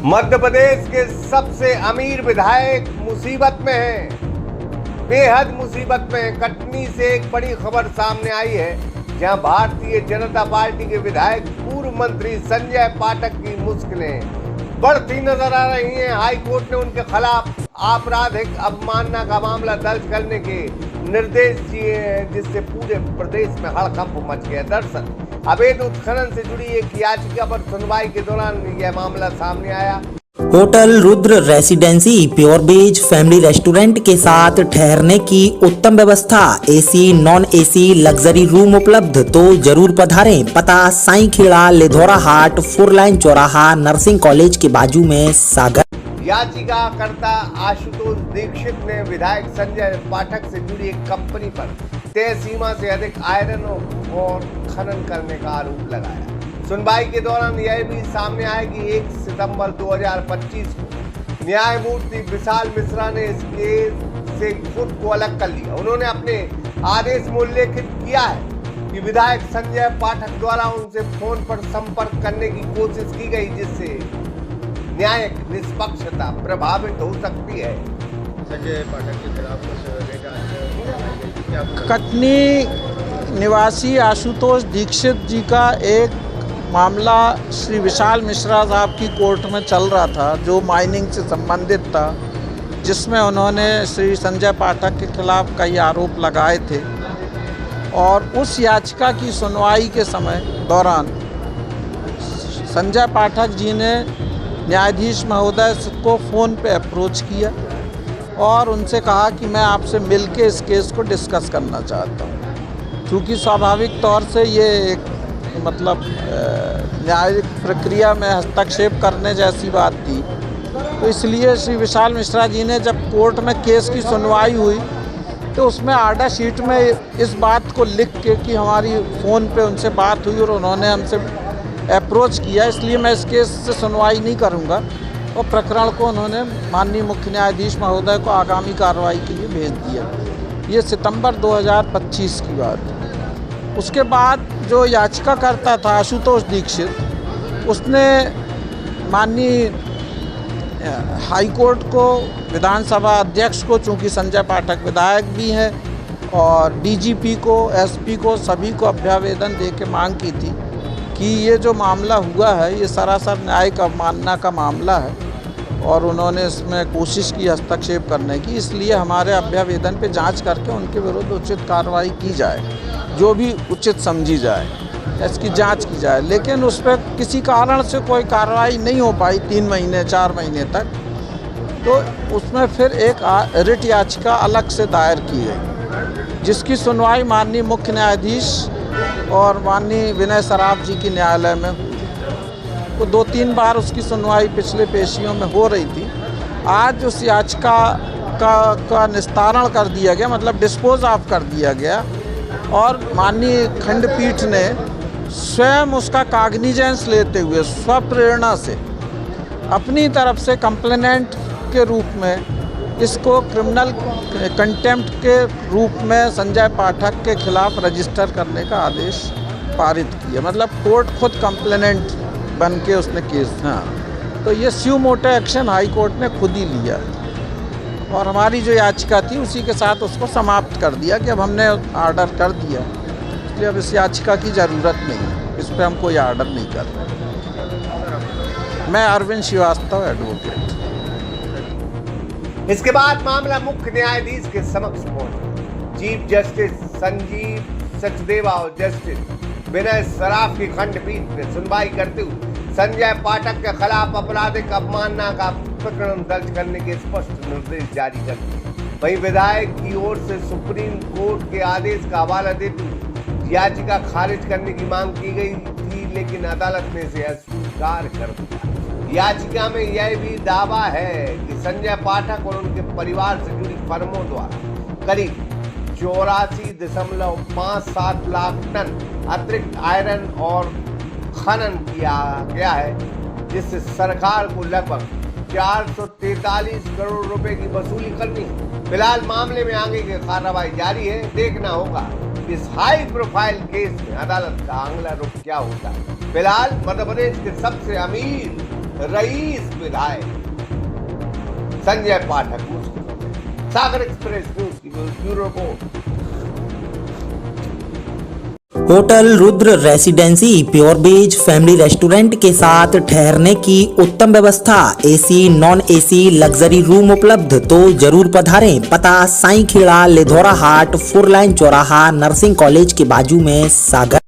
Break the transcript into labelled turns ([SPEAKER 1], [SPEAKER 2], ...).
[SPEAKER 1] मध्य प्रदेश के सबसे अमीर विधायक मुसीबत में हैं, बेहद मुसीबत में हैं। कटनी से एक बड़ी खबर सामने आई है, जहां भारतीय जनता पार्टी के विधायक पूर्व मंत्री संजय पाठक की मुश्किलें बढ़ती नजर आ रही हैं। हाई कोर्ट ने उनके खिलाफ आपराधिक अवमानना का मामला दर्ज करने के निर्देश दिए हैं, जिससे पूरे प्रदेश में हड़कंप मच गया। दरअसल अवैध उत्खनन से जुड़ी एक याचिका पर सुनवाई के दौरान यह मामला सामने आया।
[SPEAKER 2] Hotel Rudra residency pure veg family restaurant के साथ ठहरने की उत्तम व्यवस्था, AC non AC luxury room उपलब्ध, तो जरूर पधारें। पता साईं खेड़ा, लेधौरा हाट, 4 लाइन चौराहा, नर्सिंग कॉलेज के बाजू में, सागर।
[SPEAKER 1] याचिकाकर्ता आशुतोष दीक्षित ने विधायक संजय पाठक से जुड़ी एक कंपनी पर तय सीमा से अधिक आयरन और खनन करने का आरोप लगाया। सुनवाई के दौरान यह भी सामने आया कि 1 सितंबर 2025 को न्यायमूर्ति विशाल मिश्रा ने इस केस से खुद को अलग कर लिया। उन्होंने अपने आदेश में उल्लेखित किया है कि विधायक संजय पाठक द्वारा उनसे फोन पर संपर्क करने की कोशिश की गई, जिससे न्यायिक निष्पक्षता प्रभावित हो सकती है।
[SPEAKER 3] संजय पाठक के खिलाफ
[SPEAKER 4] कटनी निवासी आशुतोष दीक्षित जी का एक मामला श्री विशाल मिश्रा साहब की कोर्ट में चल रहा था, जो माइनिंग से संबंधित था, जिसमें उन्होंने श्री संजय पाठक के खिलाफ कई आरोप लगाए थे। और उस याचिका की सुनवाई के समय दौरान संजय पाठक जी ने न्यायाधीश महोदय को फ़ोन पे अप्रोच किया और उनसे कहा कि मैं आपसे मिलके इस केस को डिस्कस करना चाहता हूँ। क्योंकि स्वाभाविक तौर से ये एक न्यायिक प्रक्रिया में हस्तक्षेप करने जैसी बात थी, तो इसलिए श्री विशाल मिश्रा जी ने जब कोर्ट में केस की सुनवाई हुई तो उसमें आर्डर शीट में इस बात को लिख के कि हमारी फ़ोन पे उनसे बात हुई और उन्होंने हमसे अप्रोच किया, इसलिए मैं इस केस से सुनवाई नहीं करूंगा। और प्रकरण को उन्होंने माननीय मुख्य न्यायाधीश महोदय को आगामी कार्रवाई के लिए भेज दिया। ये सितंबर 2025 की बात है। उसके बाद जो याचिकाकर्ता था आशुतोष दीक्षित, उसने माननीय हाई कोर्ट को, विधानसभा अध्यक्ष को, चूँकि संजय पाठक विधायक भी हैं, और डीजीपी को, एसपी को, सभी को अभ्यावेदन दे के मांग की थी कि ये जो मामला हुआ है ये सरासर न्यायिक अवमानना का मामला है और उन्होंने इसमें कोशिश की हस्तक्षेप करने की, इसलिए हमारे अभ्यावेदन पे जांच करके उनके विरुद्ध उचित कार्रवाई की जाए, जो भी उचित समझी जाए, इसकी जांच की जाए। लेकिन उस पर किसी कारण से कोई कार्रवाई नहीं हो पाई 3 महीने 4 महीने तक, तो उसमें फिर एक रिट याचिका अलग से दायर की गई, जिसकी सुनवाई माननीय मुख्य न्यायाधीश और माननीय विनय सराफ जी की न्यायालय में तो 2-3 बार उसकी सुनवाई पिछले पेशियों में हो रही थी। आज उस याचिका का निस्तारण कर दिया गया, मतलब डिस्पोज ऑफ कर दिया गया, और माननीय खंडपीठ ने स्वयं उसका काग्निजेंस लेते हुए स्वप्रेरणा से अपनी तरफ से कंप्लेनेंट के रूप में इसको क्रिमिनल कंटेम्प्ट के रूप में संजय पाठक के खिलाफ रजिस्टर करने का आदेश पारित किया। मतलब कोर्ट खुद कंप्लेनेंट बन के उसने केस, तो ये स्यू मोटो एक्शन हाई कोर्ट ने खुद ही लिया और हमारी जो याचिका थी उसी के साथ उसको समाप्त कर दिया कि अब हमने आर्डर कर दिया, इसलिए अब इस याचिका की ज़रूरत नहीं है, इस पर हम कोई आर्डर नहीं कर रहे। मैं अरविंद श्रीवास्तव, एडवोकेट।
[SPEAKER 1] इसके बाद मामला मुख्य न्यायाधीश के समक्ष पहुंचा। चीफ जस्टिस संजीव सचदेवा और जस्टिस विनय सराफ की खंडपीठ ने सुनवाई करते हुए संजय पाठक के खिलाफ आपराधिक अवमानना का प्रकरण दर्ज करने के स्पष्ट निर्देश जारी कर दिए। वहीं विधायक की ओर से सुप्रीम कोर्ट के आदेश का हवाला देते हुए याचिका खारिज करने की मांग की गई थी, लेकिन अदालत ने इसे अस्वीकार कर दिया। याचिका में यह भी दावा है कि संजय पाठक और उनके परिवार से जुड़ी फर्मों द्वारा करीब 84.57 लाख टन अतिरिक्त आयरन और खनन किया गया है, जिससे सरकार को लगभग 443 करोड़ रुपए की वसूली करनी है। फिलहाल मामले में आगे की कार्रवाई जारी है। देखना होगा इस हाई प्रोफाइल केस में अदालत का अगला रुख क्या होता है। फिलहाल मध्य प्रदेश के सबसे अमीर रईस विधायक संजय पाठक। सागर एक्सप्रेस न्यूज की bureau report.
[SPEAKER 2] Hotel Rudra residency pure veg family restaurant के साथ ठहरने की उत्तम व्यवस्था, AC non AC luxury room उपलब्ध, तो जरूर पधारें। पता साईं खेड़ा, लिधौरा हाट, 4 लाइन चौराहा, नर्सिंग कॉलेज के बाजू में, सागर।